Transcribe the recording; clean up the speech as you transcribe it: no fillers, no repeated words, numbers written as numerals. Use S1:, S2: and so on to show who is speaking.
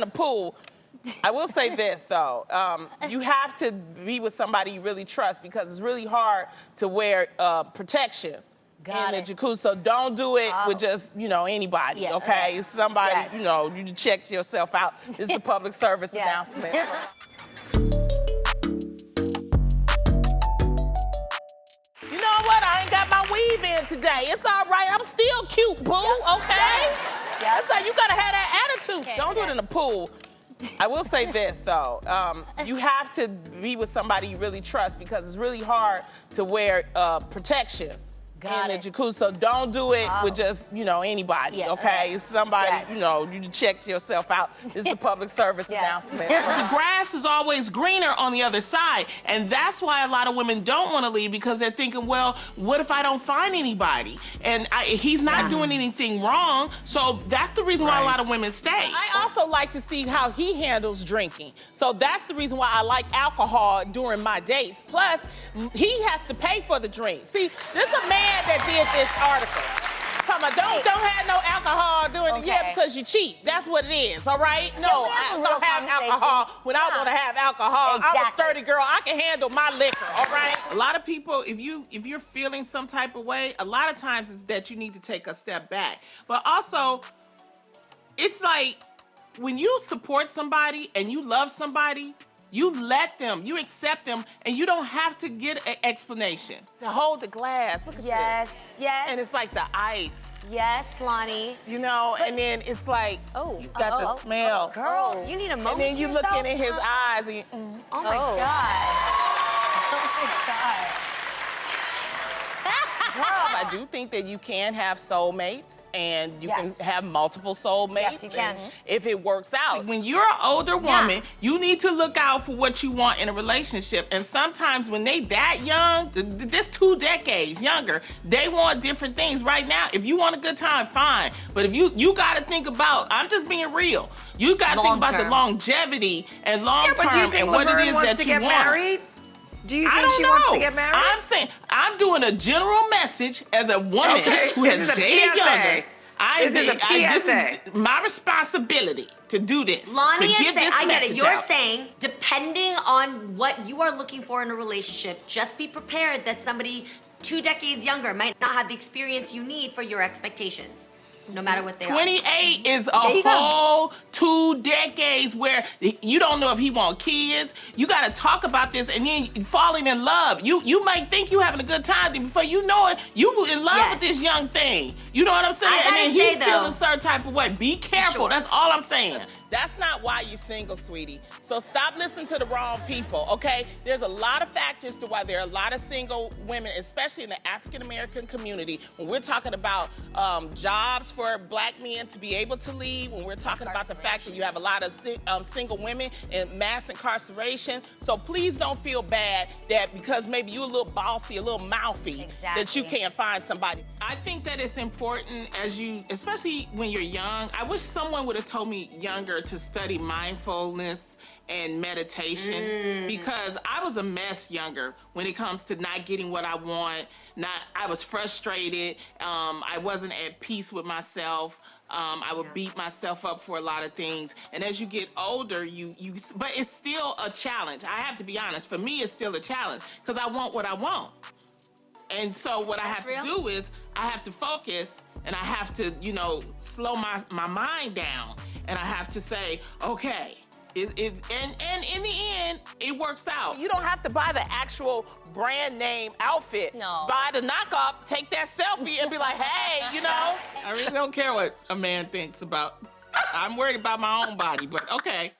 S1: in the pool. I will say this, though. You have to be with somebody you really trust because it's really hard to wear protection in the jacuzzi. So don't do it with just, anybody, okay? It's somebody, you check yourself out. This is a public service announcement. You know what? I ain't got my weave in today. It's all right. I'm still cute, boo, okay? That's how you gotta have that attitude. Don't do it in the pool. I will say this, though. You have to be with somebody you really trust because it's really hard to wear protection in the jacuzzi. So don't do it with just, anybody, okay? It's somebody, you check yourself out. This is a public service announcement.
S2: The grass is always greener on the other side. And that's why a lot of women don't want to leave because they're thinking, well, what if I don't find anybody? And he's not doing anything wrong. So that's the reason why a lot of women stay.
S1: I also like to see how he handles drinking. So that's the reason why I like alcohol during my dates. Plus, he has to pay for the drink. See, this is a man that did this article. Talking about don't have no alcohol doing because you cheat. That's what it is, all right? No, I don't have alcohol when I want to have alcohol. I'm a sturdy girl. I can handle my liquor, all right?
S2: A lot of people, if you're feeling some type of way, a lot of times it's that you need to take a step back. But also, it's like when you support somebody and you love somebody, you let them, you accept them, and you don't have to get an explanation.
S1: To hold the glass, look at this.
S3: Yes.
S1: And it's like the ice.
S3: Yes, Loni.
S1: And then it's like, you got the smell.
S3: Girl, you need a moment.
S1: And then you look in his eyes and you,
S3: oh my God. Oh my God.
S1: I do think that you can have soulmates and you can have multiple soulmates.
S3: Yes, you can.
S1: If it works out.
S2: When you're an older woman, you need to look out for what you want in a relationship. And sometimes when they that young, this 2 decades younger, they want different things. Right now, if you want a good time, fine. But if you got to think about, I'm just being real. You got to think about the longevity and long term and what it is that you want.
S4: Married? Do you think she wants to get married?
S2: I'm saying, I'm doing a general message as a woman who has dated younger. This is my responsibility to do this.
S5: Loni is saying, I get it. You're saying, depending on what you are looking for in a relationship, just be prepared that somebody 2 decades younger might not have the experience you need for your expectations. No matter what they
S2: 28 is a whole 2 decades where you don't know if he want kids. You got to talk about this and then falling in love. You might think you having a good time before you know it, you in love with this young thing. You know what I'm saying? And then he's feeling a certain type of way. Be careful. That's all I'm saying.
S1: That's not why you're single, sweetie. So stop listening to the wrong people, okay? There's a lot of factors to why there are a lot of single women, especially in the African-American community. When we're talking about jobs for black men to be able to leave, when we're talking about the fact that you have a lot of single women in mass incarceration. So please don't feel bad that because maybe you're a little bossy, a little mouthy, that you can't find somebody.
S2: I think that it's important especially when you're young. I wish someone would have told me younger to study mindfulness and meditation because I was a mess younger when it comes to not getting what I want. I was frustrated. I wasn't at peace with myself. I would beat myself up for a lot of things. And as you get older, but it's still a challenge. I have to be honest. For me, it's still a challenge because I want what I want. And so what I have to do is I have to focus and I have to, slow my mind down. And I have to say, okay, and in the end, it works out.
S1: You don't have to buy the actual brand name outfit.
S3: No.
S1: Buy the knockoff, take that selfie and be like, hey,
S2: I really don't care what a man thinks about. I'm worried about my own body, but okay.